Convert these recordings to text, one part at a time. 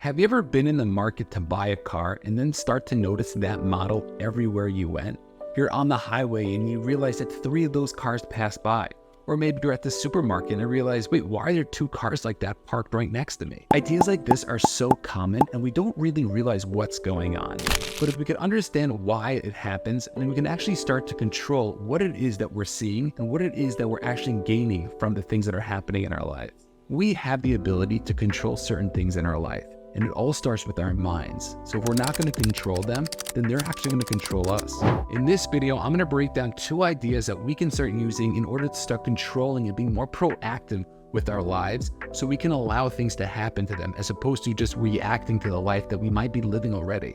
Have you ever been in the market to buy a car and then start to notice that model everywhere you went? You're on the highway and you realize that 3 of those cars pass by. Or maybe you're at the supermarket and realize, wait, why are there 2 cars like that parked right next to me? Ideas like this are so common and we don't really realize what's going on. But if we can understand why it happens, then we can actually start to control what it is that we're seeing and what it is that we're actually gaining from the things that are happening in our life. We have the ability to control certain things in our life. And it all starts with our minds. So if we're not going to control them, then they're actually going to control us. In this video, I'm going to break down 2 ideas that we can start using in order to start controlling and being more proactive with our lives so we can allow things to happen to them as opposed to just reacting to the life that we might be living already.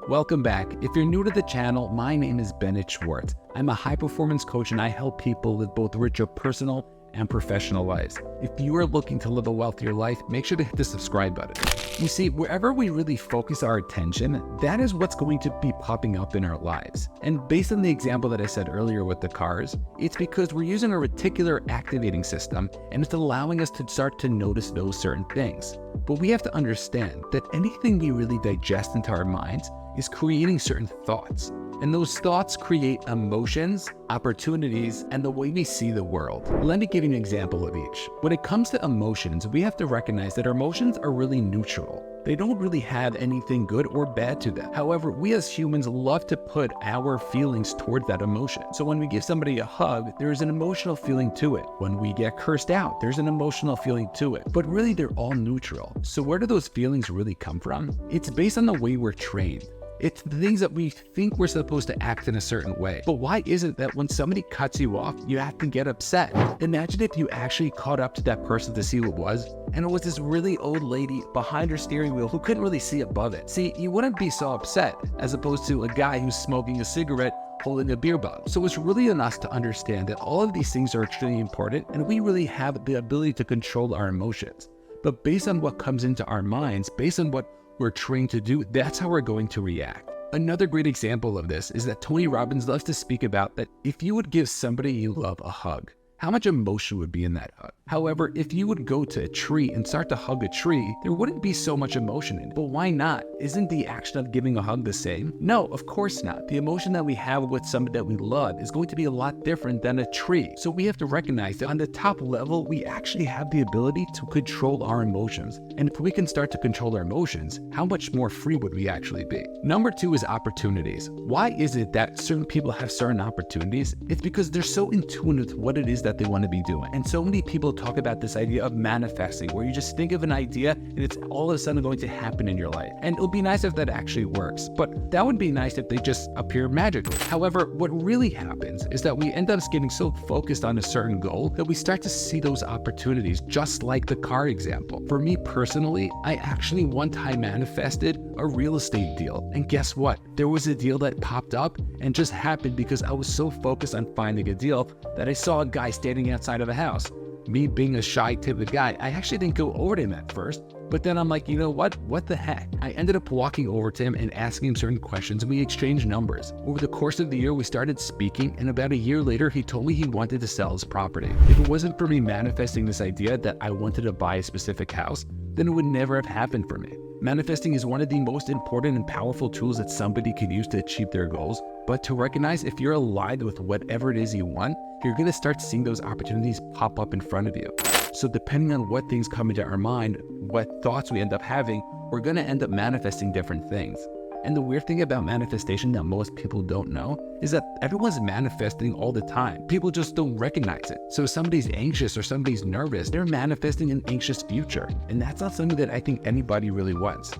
Welcome back. If you're new to the channel, my name is Bennett Schwartz. I'm a high-performance coach and I help people live both richer personal and professional lives. If you are looking to live a wealthier life, make sure to hit the subscribe button. You see, wherever we really focus our attention, that is what's going to be popping up in our lives. And based on the example that I said earlier with the cars, it's because we're using a reticular activating system and it's allowing us to start to notice those certain things. But we have to understand that anything we really digest into our minds is creating certain thoughts. And those thoughts create emotions, opportunities, and the way we see the world. Let me give you an example of each. When it comes to emotions, we have to recognize that our emotions are really neutral. They don't really have anything good or bad to them. However, we as humans love to put our feelings toward that emotion. So when we give somebody a hug, there is an emotional feeling to it. When we get cursed out, there's an emotional feeling to it. But really, they're all neutral. So where do those feelings really come from? It's based on the way we're trained. It's the things that we think we're supposed to act in a certain way. But why is it that when somebody cuts you off, you have to get upset? Imagine if you actually caught up to that person to see who it was, and it was this really old lady behind her steering wheel who couldn't really see above it. See, you wouldn't be so upset as opposed to a guy who's smoking a cigarette holding a beer bottle. So it's really on us to understand that all of these things are extremely important and we really have the ability to control our emotions. But based on what comes into our minds, based on what we're trained to do, that's how we're going to react. Another great example of this is that Tony Robbins loves to speak about that if you would give somebody you love a hug, how much emotion would be in that hug? However, if you would go to a tree and start to hug a tree, there wouldn't be so much emotion in it. But why not? Isn't the action of giving a hug the same? No, of course not. The emotion that we have with somebody that we love is going to be a lot different than a tree. So we have to recognize that on the top level, we actually have the ability to control our emotions. And if we can start to control our emotions, how much more free would we actually be? Number 2 is opportunities. Why is it that certain people have certain opportunities? It's because they're so in tune with what it is that they want to be doing. And so many people talk about this idea of manifesting, where you just think of an idea and it's all of a sudden going to happen in your life. And it'll be nice if that actually works, but that would be nice if they just appear magically. However, what really happens is that we end up getting so focused on a certain goal that we start to see those opportunities, just like the car example. For me personally, I actually one time manifested a real estate deal. And guess what? There was a deal that popped up and just happened because I was so focused on finding a deal that I saw a guy standing outside of a house. Me being a shy, timid guy, I actually didn't go over to him at first, but then I'm like, you know what the heck? I ended up walking over to him and asking him certain questions and we exchanged numbers. Over the course of the year, we started speaking and about a year later, he told me he wanted to sell his property. If it wasn't for me manifesting this idea that I wanted to buy a specific house, then it would never have happened for me. Manifesting is one of the most important and powerful tools that somebody can use to achieve their goals. But to recognize if you're aligned with whatever it is you want, you're going to start seeing those opportunities pop up in front of you. So depending on what things come into our mind, what thoughts we end up having, we're going to end up manifesting different things. And the weird thing about manifestation that most people don't know is that everyone's manifesting all the time. People just don't recognize it. So if somebody's anxious or somebody's nervous, they're manifesting an anxious future. And that's not something that I think anybody really wants.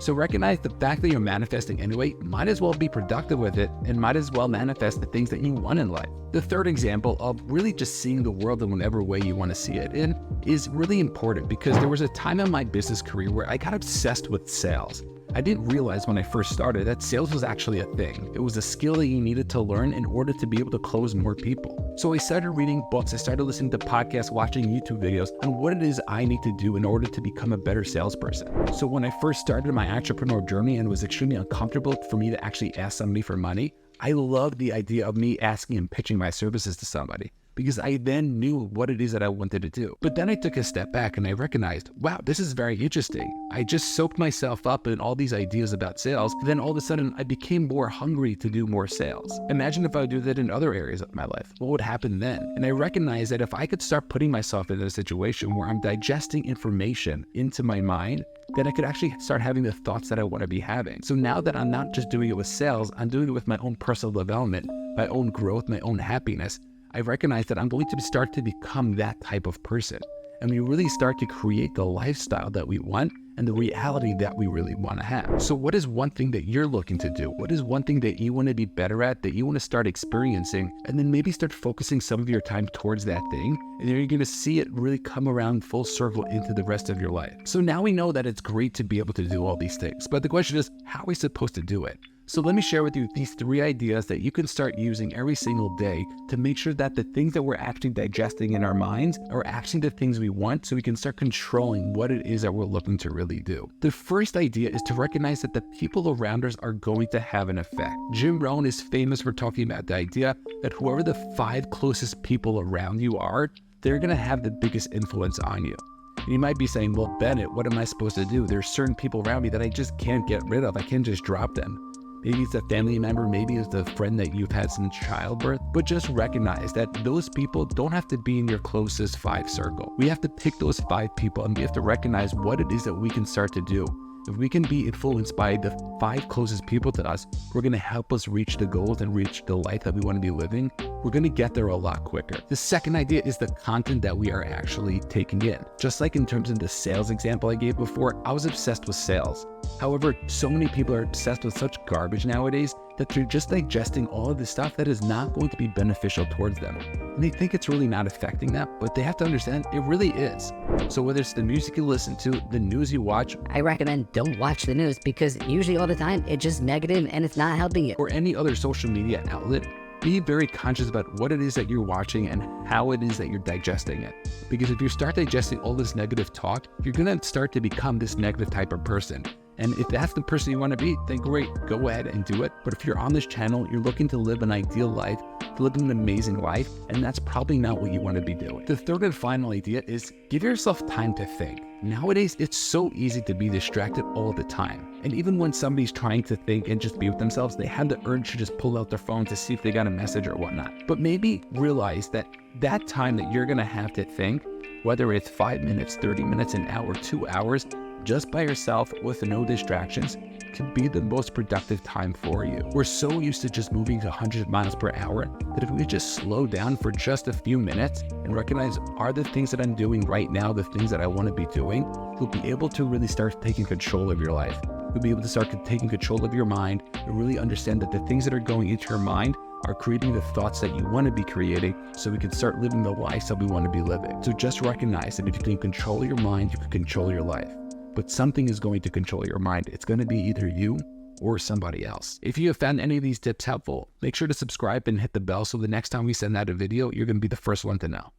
So recognize the fact that you're manifesting anyway, might as well be productive with it and might as well manifest the things that you want in life. The third example of really just seeing the world in whatever way you want to see it in is really important because there was a time in my business career where I got obsessed with sales. I didn't realize when I first started that sales was actually a thing. It was a skill that you needed to learn in order to be able to close more people. So I started reading books, I started listening to podcasts, watching YouTube videos on what it is I need to do in order to become a better salesperson. So when I first started my entrepreneur journey and it was extremely uncomfortable for me to actually ask somebody for money, I loved the idea of me asking and pitching my services to somebody. because I then knew what it is that I wanted to do. But then I took a step back and I recognized, wow, this is very interesting. I just soaked myself up in all these ideas about sales. Then all of a sudden I became more hungry to do more sales. Imagine if I would do that in other areas of my life. What would happen then? And I recognized that if I could start putting myself in a situation where I'm digesting information into my mind, then I could actually start having the thoughts that I want to be having. So now that I'm not just doing it with sales, I'm doing it with my own personal development, my own growth, my own happiness. I recognize that I'm going to start to become that type of person. And we really start to create the lifestyle that we want and the reality that we really want to have. So what is one thing that you're looking to do? What is one thing that you want to be better at, that you want to start experiencing, and then maybe start focusing some of your time towards that thing, and then you're going to see it really come around full circle into the rest of your life. So now we know that it's great to be able to do all these things, but the question is, how are we supposed to do it? So let me share with you these 3 ideas that you can start using every single day to make sure that the things that we're actually digesting in our minds are actually the things we want, so we can start controlling what it is that we're looking to really do. The first idea is to recognize that the people around us are going to have an effect. Jim Rohn is famous for talking about the idea that whoever the 5 closest people around you are, they're going to have the biggest influence on you. And you might be saying, well, Bennett, what am I supposed to do? There's certain people around me that I just can't get rid of. I can't just drop them. Maybe it's a family member, maybe it's the friend that you've had since childbirth, but just recognize that those people don't have to be in your closest 5 circle. We have to pick those 5 people, and we have to recognize what it is that we can start to do. If we can be influenced by the 5 closest people to us, we're going to help us reach the goals and reach the life that we want to be living. We're going to get there a lot quicker. The second idea is the content that we are actually taking in. Just like in terms of the sales example I gave before, I was obsessed with sales. However, so many people are obsessed with such garbage nowadays that they're just digesting all of this stuff that is not going to be beneficial towards them. And they think it's really not affecting them, but they have to understand it really is. So whether it's the music you listen to, the news you watch, I recommend don't watch the news, because usually all the time it's just negative and it's not helping you. or any other social media outlet, be very conscious about what it is that you're watching and how it is that you're digesting it. Because if you start digesting all this negative talk, you're going to start to become this negative type of person. And if that's the person you want to be, then great, go ahead and do it. But if you're on this channel, you're looking to live an ideal life, to live an amazing life, and that's probably not what you want to be doing. The third and final idea is give yourself time to think. Nowadays, it's so easy to be distracted all the time. And even when somebody's trying to think and just be with themselves, they have the urge to just pull out their phone to see if they got a message or whatnot. But maybe realize that that time that you're going to have to think, whether it's 5 minutes, 30 minutes, an hour, 2 hours, just by yourself with no distractions, can be the most productive time for you. We're so used to just moving to 100 miles per hour that if we just slow down for just a few minutes and recognize, are the things that I'm doing right now the things that I want to be doing, you'll be able to really start taking control of your life. You'll be able to start taking control of your mind and really understand that the things that are going into your mind are creating the thoughts that you want to be creating, so we can start living the life that we want to be living. So just recognize that if you can control your mind, you can control your life. But something is going to control your mind. It's going to be either you or somebody else. If you have found any of these tips helpful, make sure to subscribe and hit the bell so the next time we send out a video, you're going to be the first one to know.